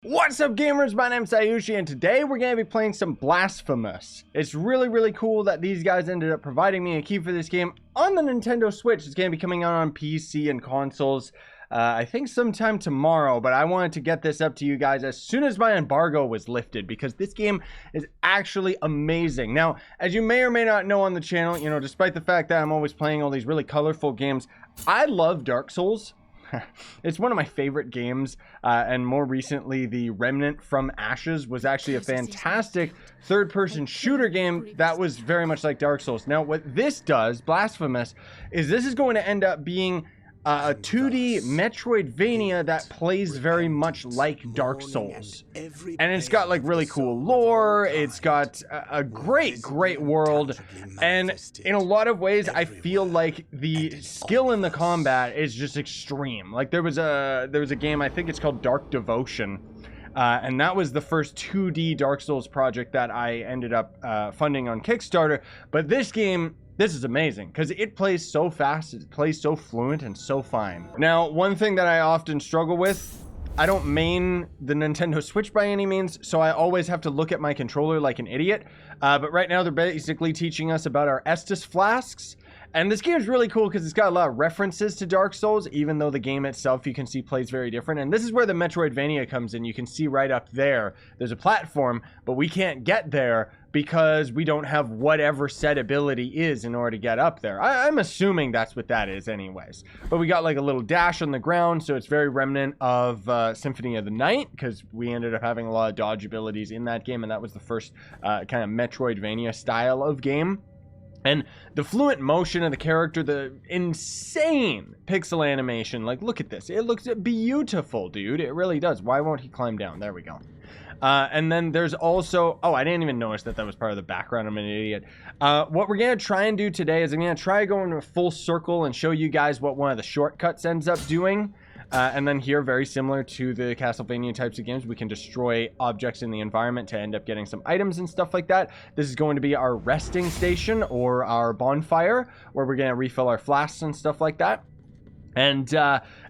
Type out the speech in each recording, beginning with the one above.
What's up, gamers? My name's Scyushi, and today we're going to be playing some Blasphemous. It's really cool that these guys ended up providing me a key for this game on the Nintendo Switch. It's going to be coming out on PC and consoles, I think sometime tomorrow, but I wanted to get this up to you guys as soon as my embargo was lifted, because this game is actually amazing. Now, as you may or may not know on the channel, despite the fact that I'm always playing all these really colorful games, I love Dark Souls. It's one of my favorite games, and more recently the Remnant from Ashes was actually a fantastic third-person shooter game that was very much like Dark Souls. Now what this does, Blasphemous, is this is going to end up being a 2D Metroidvania that plays very much like Dark Souls, and it's got like really cool lore. It's got a great world, and in a lot of ways I feel like the skill in the combat is just extreme. Like there was a game, I think it's called Dark Devotion, and that was the first 2D Dark Souls project that I ended up funding on Kickstarter. But this game, this is amazing because it plays so fast, it plays so fluent and so fine. Now, one thing that I often struggle with, I don't main the Nintendo Switch by any means, so I always have to look at my controller like an idiot. But right now they're basically teaching us about our Estus flasks. And this game is really cool because it's got a lot of references to Dark Souls, even though the game itself, you can see, plays very different. And this is where the Metroidvania comes in. You can see right up there, there's a platform, but we can't get there because we don't have whatever said ability is in order to get up there. I'm assuming that's what that is anyways. But we got like a little dash on the ground, so it's very remnant of Symphony of the Night, because we ended up having a lot of dodge abilities in that game, and that was the first kind of Metroidvania style of game. And the fluent motion of the character, the insane pixel animation, like look at this, it looks beautiful, dude, it really does. Why won't he climb down? There we go. And then there's also, oh, I didn't even notice that was part of the background. I'm an idiot. What we're gonna try and do today is I'm gonna try going a full circle and show you guys what one of the shortcuts ends up doing. And then here, very similar to the Castlevania types of games, we can destroy objects in the environment to end up getting some items and stuff like that. This is going to be our resting station, or our bonfire, where we're going to refill our flasks and stuff like that. And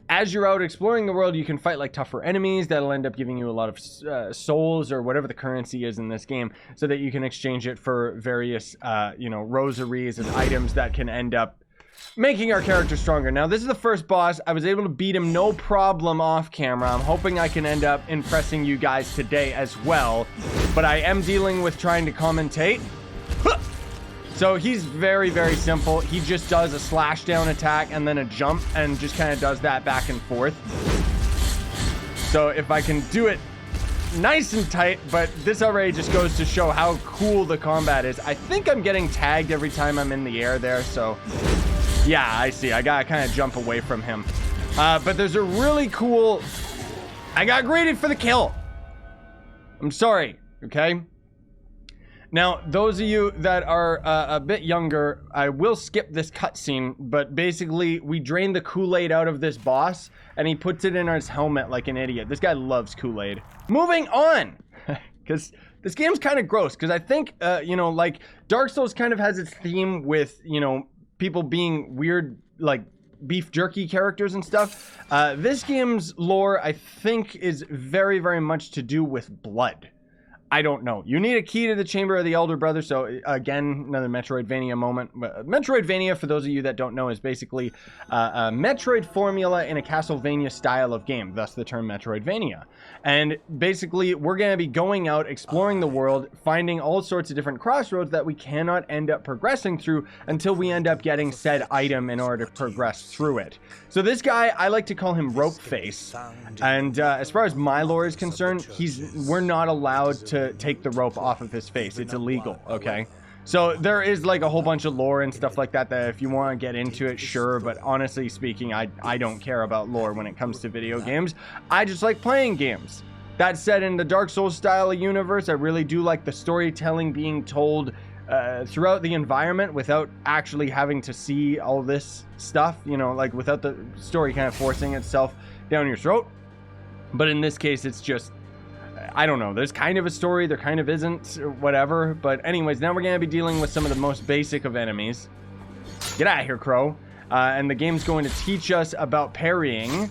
as you're out exploring the world, you can fight like tougher enemies that'll end up giving you a lot of souls, or whatever the currency is in this game, so that you can exchange it for various rosaries and items that can end up making our character stronger. Now, this is the first boss. I was able to beat him no problem off camera. I'm hoping I can end up impressing you guys today as well, but I am dealing with trying to commentate. So he's very simple. He just does a slash down attack and then a jump, and just kind of does that back and forth. So if I can do it nice and tight, but this already just goes to show how cool the combat is. I think I'm getting tagged every time I'm in the air there, so yeah, I see. I gotta kind of jump away from him. But there's a really cool... I got graded for the kill. I'm sorry, okay? Now, those of you that are a bit younger, I will skip this cutscene, but basically, we drain the Kool-Aid out of this boss, and he puts it in his helmet like an idiot. This guy loves Kool-Aid. Moving on! Because this game's kind of gross, because I think, like, Dark Souls kind of has its theme with, people being weird, like beef jerky characters and stuff. This game's lore, I think, is very much to do with blood. I don't know. You need a key to the Chamber of the Elder Brother. So again, another Metroidvania moment. Metroidvania, for those of you that don't know, is basically a Metroid formula in a Castlevania style of game, thus the term Metroidvania. And basically, we're going to be going out, exploring the world, finding all sorts of different crossroads that we cannot end up progressing through until we end up getting said item in order to progress through it. So this guy, I like to call him Rope Face. And as far as my lore is concerned, we're not allowed to take the rope off of his face. It's illegal, okay? So there is like a whole bunch of lore and stuff like that if you want to get into it, sure, but honestly speaking, I don't care about lore when it comes to video games. I just like playing games. That said, in the Dark Souls style of universe, I really do like the storytelling being told throughout the environment without actually having to see all this stuff, like without the story kind of forcing itself down your throat. But in this case, it's just, I don't know, there's kind of a story, there kind of isn't, or whatever. But anyways, now we're going to be dealing with some of the most basic of enemies. Get out of here, Crow. And the game's going to teach us about parrying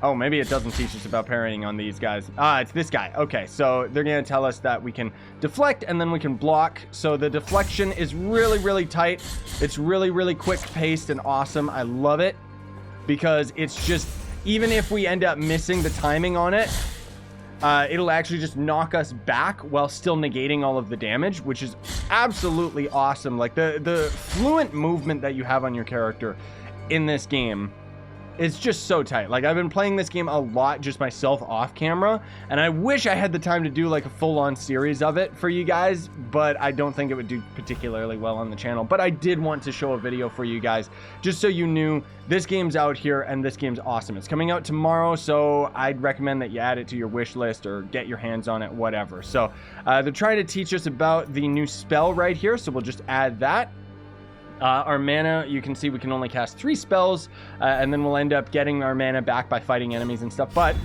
Oh, maybe it doesn't teach us about parrying on these guys. Ah, it's this guy. Okay, so they're going to tell us that we can deflect and then we can block. So the deflection is really, really tight. It's really, really quick paced and awesome. I love it because it's just, even if we end up missing the timing on it, it'll actually just knock us back while still negating all of the damage, which is absolutely awesome. Like the fluent movement that you have on your character in this game, it's just so tight. Like, I've been playing this game a lot just myself off camera, and I wish I had the time to do like a full-on series of it for you guys, but I don't think it would do particularly well on the channel. But I did want to show a video for you guys just so you knew this game's out here and this game's awesome. It's coming out tomorrow, so I'd recommend that you add it to your wish list or get your hands on it, whatever. So they're trying to teach us about the new spell right here, so we'll just add that. Our mana, you can see we can only cast 3 spells, and then we'll end up getting our mana back by fighting enemies and stuff. But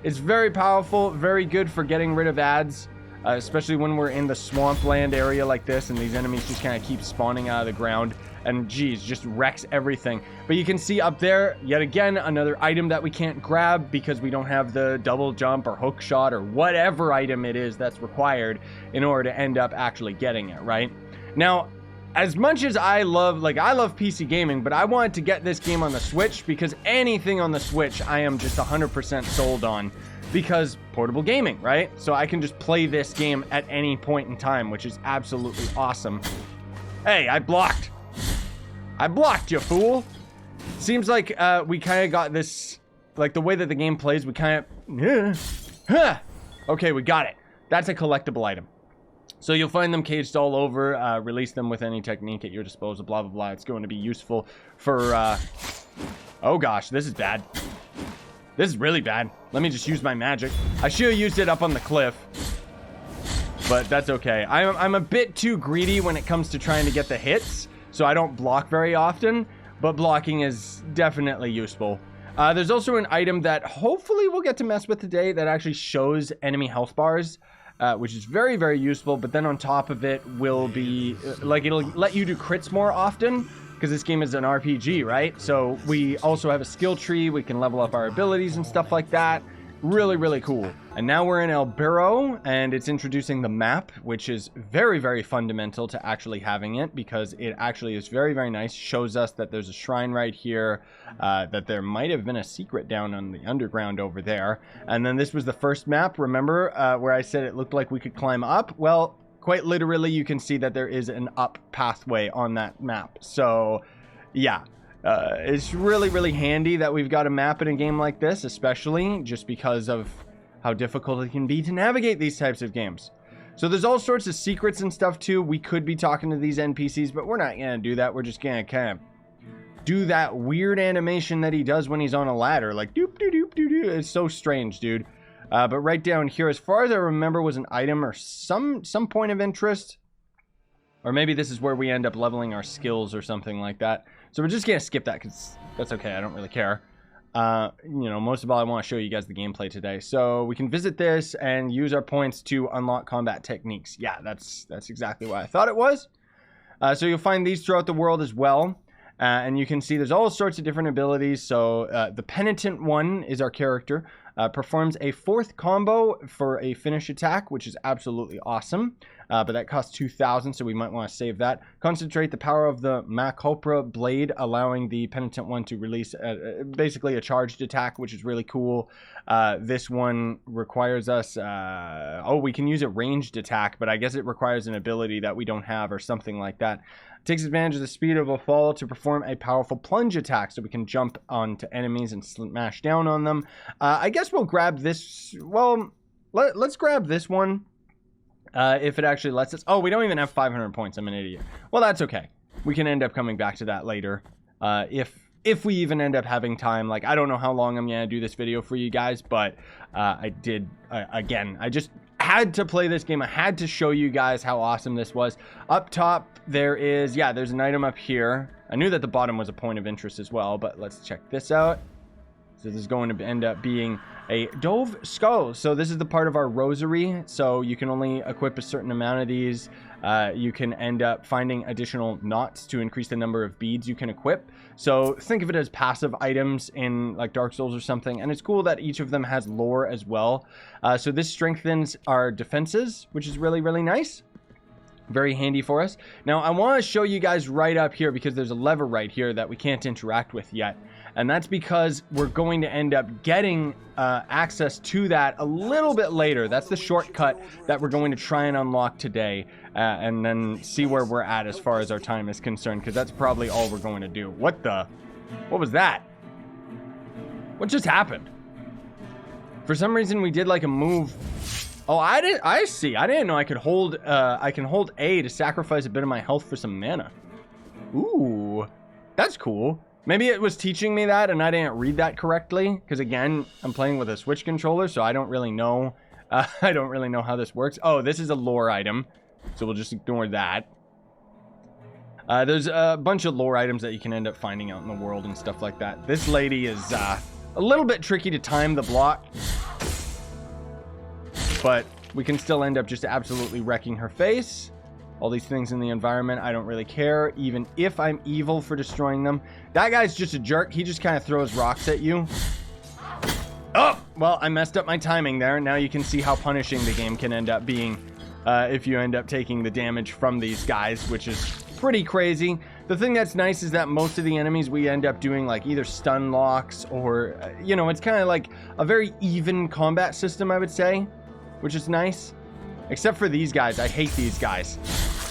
it's very powerful, very good for getting rid of ads, especially when we're in the swampland area like this and these enemies just kind of keep spawning out of the ground and geez, just wrecks everything. But you can see up there, yet again, another item that we can't grab because we don't have the double jump or hook shot or whatever item it is that's required in order to end up actually getting it, right? Now, as much as I love PC gaming, but I wanted to get this game on the Switch because anything on the Switch I am just 100% sold on because portable gaming, right? So I can just play this game at any point in time, which is absolutely awesome. Hey, I blocked. I blocked, you fool. Seems like we kind of got this, like the way that the game plays, we kind of... Okay, we got it. That's a collectible item. So you'll find them caged all over, release them with any technique at your disposal, blah, blah, blah. It's going to be useful for, oh gosh, this is bad. This is really bad. Let me just use my magic. I should have used it up on the cliff, but that's okay. I'm a bit too greedy when it comes to trying to get the hits, so I don't block very often, but blocking is definitely useful. There's also an item that hopefully we'll get to mess with today that actually shows enemy health bars. Which is very, very useful, but then on top of it will be, like, it'll let you do crits more often, because this game is an RPG, right? So we also have a skill tree, we can level up our abilities and stuff like that. Really, really cool. And now we're in El Burro, and it's introducing the map, which is very, very fundamental to actually having it, because it actually is very, very nice. Shows us that there's a shrine right here, that there might have been a secret down on the underground over there. And then this was the first map, remember, where I said it looked like we could climb up? Well, quite literally, you can see that there is an up pathway on that map. So, yeah. It's really, really handy that we've got a map in a game like this, especially just because of how difficult it can be to navigate these types of games. So there's all sorts of secrets and stuff too. We could be talking to these NPCs, but we're not going to do that. We're just going to kind of do that weird animation that he does when he's on a ladder. Like, doop, doop, doop, doop, doop. It's so strange, dude. But right down here, as far as I remember, was an item or some point of interest. Or maybe this is where we end up leveling our skills or something like that. So we're just going to skip that because that's okay. I don't really care. You know, most of all, I want to show you guys the gameplay today. So we can visit this and use our points to unlock combat techniques. Yeah, that's exactly what I thought it was. So you'll find these throughout the world as well. And you can see there's all sorts of different abilities. So the Penitent one is our character. Performs a 4th combo for a finish attack, which is absolutely awesome. But that costs 2,000, so we might want to save that. Concentrate the power of the Macopra blade, allowing the Penitent one to release basically a charged attack, which is really cool. This one requires us... oh, we can use a ranged attack, but I guess it requires an ability that we don't have or something like that. Takes advantage of the speed of a fall to perform a powerful plunge attack, so we can jump onto enemies and smash down on them. I guess we'll grab this. Well, let's grab this one if it actually lets us. Oh, we don't even have 500 points. I'm an idiot. Well, that's okay. We can end up coming back to that later if we even end up having time. Like, I don't know how long I'm gonna do this video for you guys, but I did again. I just had to play this game. I had to show you guys how awesome this was. Up top, there's an item up here. I knew that the bottom was a point of interest as well, but let's check this out. So this is going to end up being A Dove Skull. So this is the part of our Rosary. So you can only equip a certain amount of these. You can end up finding additional knots to increase the number of beads you can equip. So think of it as passive items in like Dark Souls or something. And it's cool that each of them has lore as well. So this strengthens our defenses, which is really, really nice. Very handy for us. Now, I want to show you guys right up here because there's a lever right here that we can't interact with yet. And that's because we're going to end up getting access to that a little bit later. That's the shortcut that we're going to try and unlock today. And then see where we're at as far as our time is concerned. Because that's probably all we're going to do. What was that? What just happened? For some reason, we did like a move. Oh, I see. I didn't know I could hold, I can hold A to sacrifice a bit of my health for some mana. Ooh, that's cool. Maybe it was teaching me that and I didn't read that correctly. Because again, I'm playing with a Switch controller, so I don't really know. I don't really know how this works. Oh, this is a lore item. So we'll just ignore that. There's a bunch of lore items that you can end up finding out in the world and stuff like that. This lady is a little bit tricky to time the block. But we can still end up just absolutely wrecking her face. All these things in the environment, I don't really care, even if I'm evil for destroying them. That guy's just a jerk. He just kind of throws rocks at you. Oh, well, I messed up my timing there. Now you can see how punishing the game can end up being if you end up taking the damage from these guys, which is pretty crazy. The thing that's nice is that most of the enemies we end up doing like either stun locks or, you know, it's kind of like a very even combat system, I would say. Which is nice. Except for these guys. I hate these guys.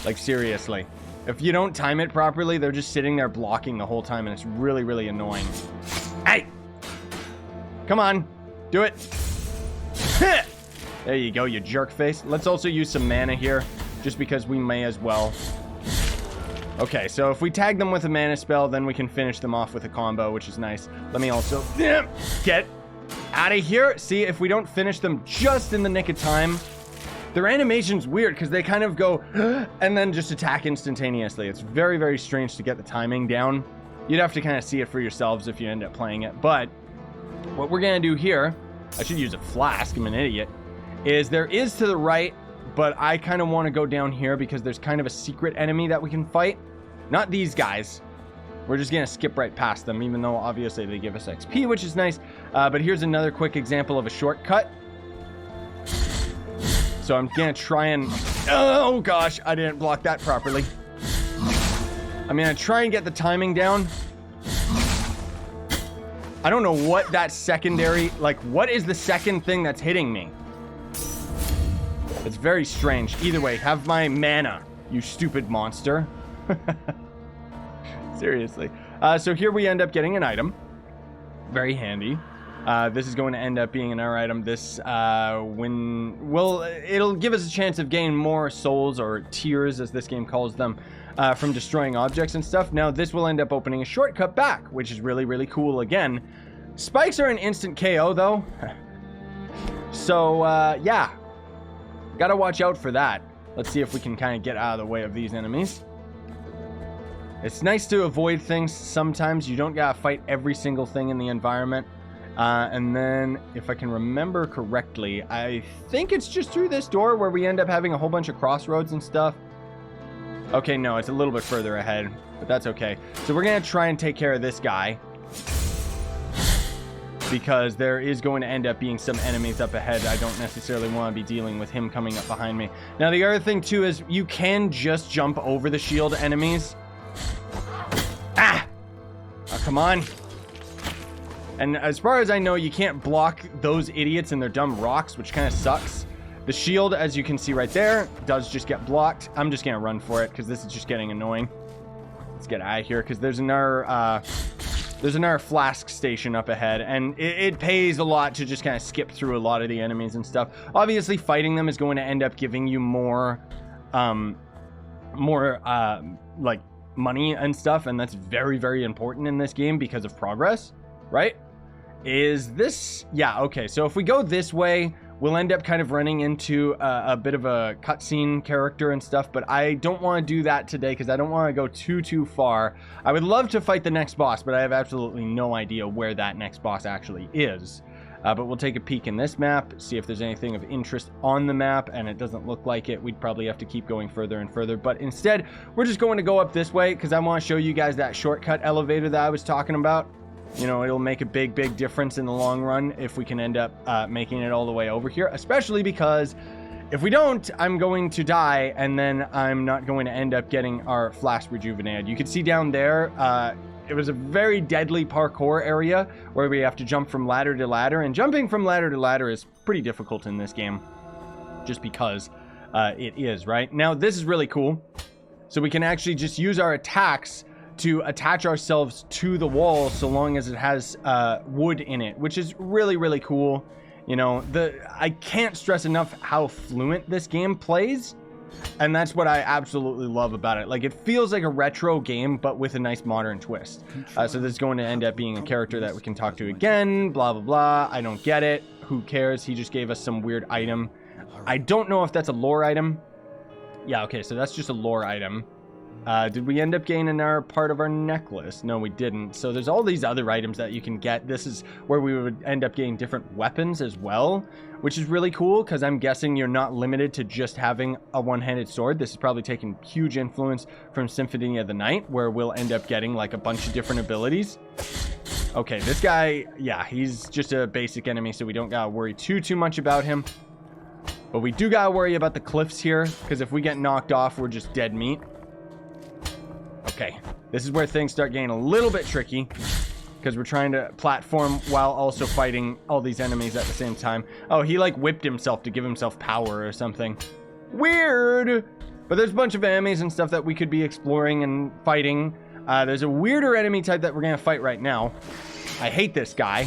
Like, seriously. If you don't time it properly, they're just sitting there blocking the whole time, and it's really, really annoying. Hey! Come on. Do it. There you go, you jerk face. Let's also use some mana here, just because we may as well. Okay, so if we tag them with a mana spell, then we can finish them off with a combo, which is nice. Let me also get out of here. See, if we don't finish them just in the nick of time, their animation's weird because they kind of go and then just attack instantaneously. It's very, very strange to get the timing down. You'd have to kind of see it for yourselves if you end up playing it. But what we're going to do here, I should use a flask, I'm an idiot, is there is to the right, but I kind of want to go down here because there's kind of a secret enemy that we can fight. Not these guys. We're just going to skip right past them, even though obviously they give us XP, which is nice. But here's another quick example of a shortcut. So I'm going to try and... Oh, gosh, I didn't block that properly. I'm going to try and get the timing down. I don't know what that secondary... Like, what is the second thing that's hitting me? It's very strange. Either way, have my mana, you stupid monster. Seriously. So here we end up getting an item. Very handy. This is going to end up being an R item. This, it'll give us a chance of gaining more souls, or tears as this game calls them, from destroying objects and stuff. Now this will end up opening a shortcut back, which is really, really cool again. Spikes are an instant KO though. So, yeah. Gotta watch out for that. Let's see if we can kind of get out of the way of these enemies. It's nice to avoid things sometimes. You don't gotta fight every single thing in the environment. And then, if I can remember correctly, I think it's just through this door where we end up having a whole bunch of crossroads and stuff. Okay, no, it's a little bit further ahead, but that's okay. So we're gonna try and take care of this guy, because there is going to end up being some enemies up ahead. I don't necessarily want to be dealing with him coming up behind me. Now, the other thing, too, is you can just jump over the shield enemies. Ah! Oh, come on. And as far as I know, you can't block those idiots and their dumb rocks, which kind of sucks. The shield, as you can see right there, does just get blocked. I'm just going to run for it, because this is just getting annoying. Let's get out of here, because there's another flask station up ahead, and it pays a lot to just kind of skip through a lot of the enemies and stuff. Obviously, fighting them is going to end up giving you more, like, money and stuff, and that's very, very important in this game because of progress, right? Is this... Yeah, okay, so if we go this way, we'll end up kind of running into a bit of a cutscene character and stuff, but I don't want to do that today because I don't want to go too far. I would love to fight the next boss, but I have absolutely no idea where that next boss actually is. But we'll take a peek in this map, see if there's anything of interest on the map, and it doesn't look like it. We'd probably have to keep going further and further, but instead, we're just going to go up this way because I want to show you guys that shortcut elevator that I was talking about. You know, it'll make a big difference in the long run if we can end up making it all the way over here, especially because if we don't, I'm going to die, and then I'm not going to end up getting our flask rejuvenated. You can see down there, it was a very deadly parkour area where we have to jump from ladder to ladder, and jumping from ladder to ladder is pretty difficult in this game, just because it is, right? Now, this is really cool. So we can actually just use our attacks to attach ourselves to the wall so long as it has wood in it, which is really cool. You know, I can't stress enough how fluent this game plays, and that's what I absolutely love about it. Like, it feels like a retro game, but with a nice modern twist. So this is going to end up being a character that we can talk to again, blah blah. I don't get it. Who cares? He just gave us some weird item. I don't know if that's a lore item. Yeah, okay, so that's just a lore item. Did we end up getting another part of our necklace? No, we didn't. So there's all these other items that you can get. This is where we would end up getting different weapons as well, which is really cool because I'm guessing you're not limited to just having a one-handed sword. This is probably taking huge influence from Symphony of the Night, where we'll end up getting like a bunch of different abilities. Okay, this guy, yeah, he's just a basic enemy, so we don't gotta worry too much about him. But we do gotta worry about the cliffs here, because if we get knocked off, we're just dead meat. Okay, this is where things start getting a little bit tricky, because we're trying to platform while also fighting all these enemies at the same time. Oh, he like whipped himself to give himself power or something. Weird! But there's a bunch of enemies and stuff that we could be exploring and fighting. There's a weirder enemy type that we're gonna fight right now. I hate this guy,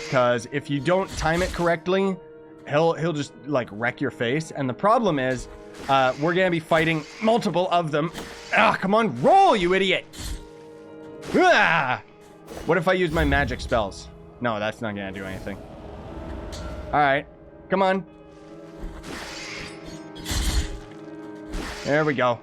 because if you don't time it correctly, he'll just like wreck your face. And the problem is, we're gonna be fighting multiple of them. Ah, come on, roll, you idiot! Ah! What if I use my magic spells? No, that's not gonna do anything. Alright, come on. There we go.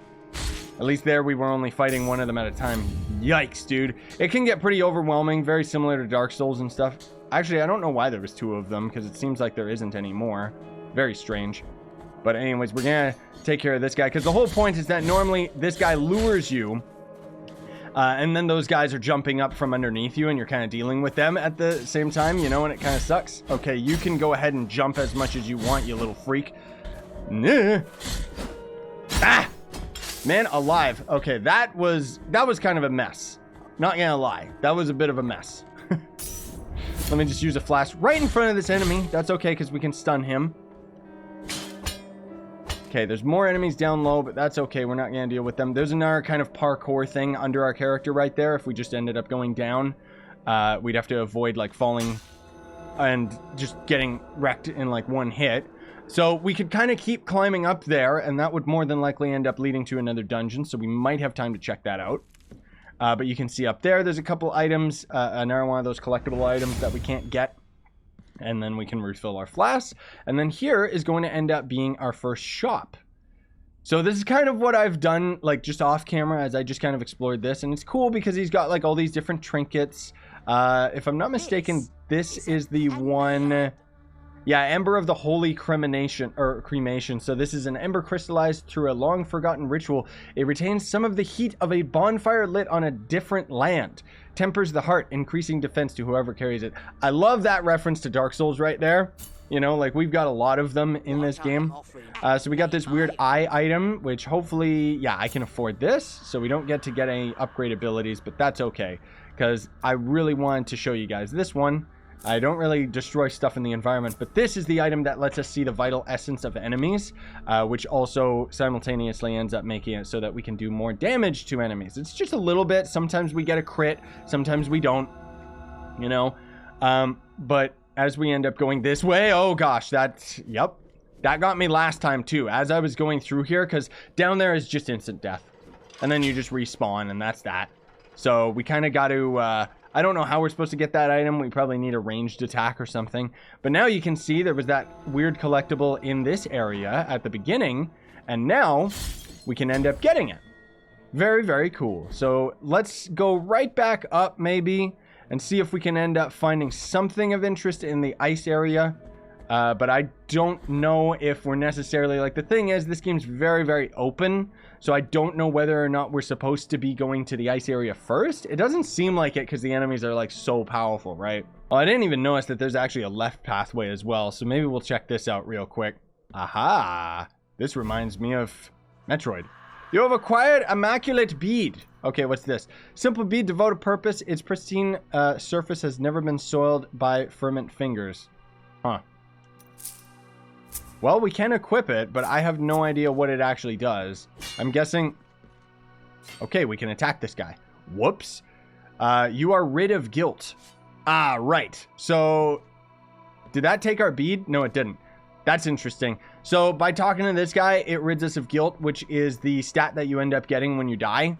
At least there we were only fighting one of them at a time. Yikes, dude. It can get pretty overwhelming, very similar to Dark Souls and stuff. Actually, I don't know why there was two of them, because it seems like there isn't anymore. Very strange. But anyways, we're gonna take care of this guy, because the whole point is that normally this guy lures you, and then those guys are jumping up from underneath you, and you're kind of dealing with them at the same time, you know, and it kind of sucks. Okay, you can go ahead and jump as much as you want, you little freak. Ah! Man alive. Okay, that was kind of a mess. Not gonna lie. That was a bit of a mess. Let me just use a flash right in front of this enemy. That's okay, because we can stun him. Okay, there's more enemies down low, but that's okay. We're not going to deal with them. There's another kind of parkour thing under our character right there. If we just ended up going down, we'd have to avoid, like, falling and just getting wrecked in, like, one hit. So we could kind of keep climbing up there, and that would more than likely end up leading to another dungeon, so we might have time to check that out. But you can see up there, there's a couple items, another one of those collectible items that we can't get. And then we can refill our flasks. And then here is going to end up being our first shop. So this is kind of what I've done, like, just off camera as I just kind of explored this. And it's cool because he's got, like, all these different trinkets. If I'm not mistaken, this is the one... Yeah, Ember of the Holy Cremation. So this is an ember crystallized through a long-forgotten ritual. It retains some of the heat of a bonfire lit on a different land. Tempers the heart, increasing defense to whoever carries it. I love that reference to Dark Souls right there. You know, like, we've got a lot of them in this game. So we got this weird eye item, which hopefully, yeah, I can afford this. So we don't get to get any upgrade abilities, but that's okay. Because I really wanted to show you guys this one. I don't really destroy stuff in the environment, but this is the item that lets us see the vital essence of enemies, which also simultaneously ends up making it so that we can do more damage to enemies. It's just a little bit. Sometimes we get a crit, sometimes we don't, you know. But as we end up going this way, oh gosh, yep, that got me last time too, as I was going through here, because down there is just instant death. And then you just respawn, and that's that. So we kind of got to... I don't know how we're supposed to get that item. We probably need a ranged attack or something. But now you can see there was that weird collectible in this area at the beginning. And now we can end up getting it. Very, very cool. So let's go right back up maybe. and see if we can end up finding something of interest in the ice area. But I don't know if we're necessarily, like, the thing is, this game's very, very open, so I don't know whether or not we're supposed to be going to the ice area first. It doesn't seem like it because the enemies are, like, so powerful, right? Oh, I didn't even notice that there's actually a left pathway as well, so maybe we'll check this out real quick. Aha! This reminds me of Metroid. You have acquired Immaculate Bead. Okay, what's this? Simple bead, devout to purpose. Its pristine surface has never been soiled by ferment fingers. Huh. Well, we can equip it, but I have no idea what it actually does. I'm guessing... Okay, we can attack this guy. Whoops. You are rid of guilt. Ah, right. So, did that take our bead? No, it didn't. That's interesting. So, by talking to this guy, it rids us of guilt, which is the stat that you end up getting when you die.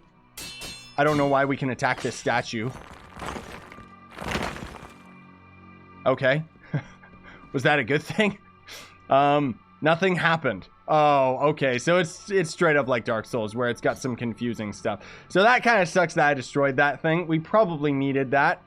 I don't know why we can attack this statue. Okay. Was that a good thing? Nothing happened. Oh, okay. So it's straight up like Dark Souls, where it's got some confusing stuff. So that kind of sucks that I destroyed that thing. We probably needed that.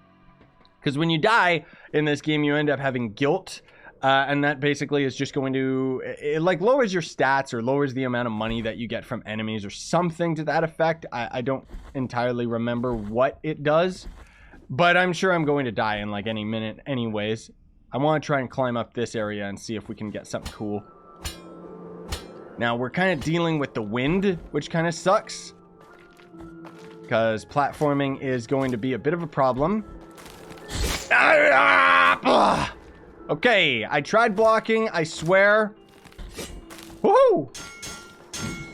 Because when you die in this game, you end up having guilt. And that basically is just going to... It like lowers your stats or lowers the amount of money that you get from enemies or something to that effect. I don't entirely remember what it does. But I'm sure I'm going to die in like any minute anyways. I want to try and climb up this area and see if we can get something cool. Now, we're kind of dealing with the wind, which kind of sucks. Because platforming is going to be a bit of a problem. Okay, I tried blocking, I swear. Woohoo!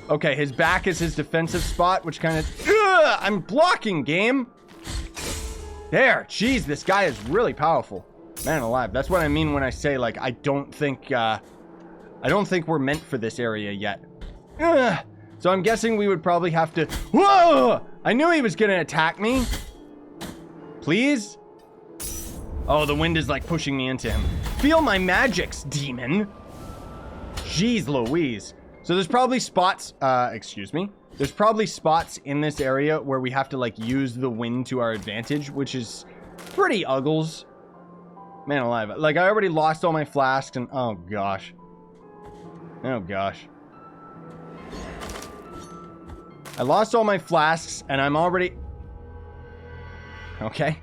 Okay, his back is his defensive spot, which kind of... I'm blocking, game! There, jeez, this guy is really powerful. Man alive, that's what I mean when I say, like, I don't think we're meant for this area yet. So I'm guessing we would probably have to... Whoa! I knew he was gonna attack me. Please? Oh, the wind is, like, pushing me into him. Feel my magics, demon. Jeez Louise. So there's probably spots, excuse me. There's probably spots in this area where we have to, like, use the wind to our advantage, which is pretty uggles. Man alive. Like, I already lost all my flasks and... Oh, gosh. Oh, gosh. I lost all my flasks and I'm already... Okay.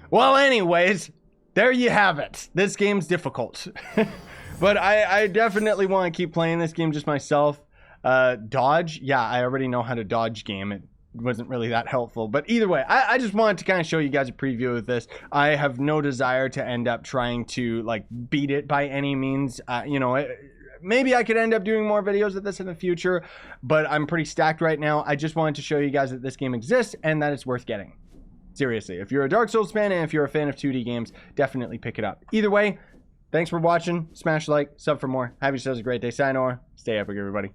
Well, anyways, there you have it. This game's difficult. But I definitely want to keep playing this game just myself. Dodge? Yeah, I already know how to dodge game. It wasn't really that helpful. But either way, I just wanted to kind of show you guys a preview of this. I have no desire to end up trying to, like, beat it by any means. You know, maybe I could end up doing more videos of this in the future, but I'm pretty stacked right now. I just wanted to show you guys that this game exists and that it's worth getting. Seriously, if you're a Dark Souls fan and if you're a fan of 2D games, definitely pick it up. Either way, thanks for watching. Smash like, sub for more. Have yourselves a great day. Sayonara. Stay epic, everybody.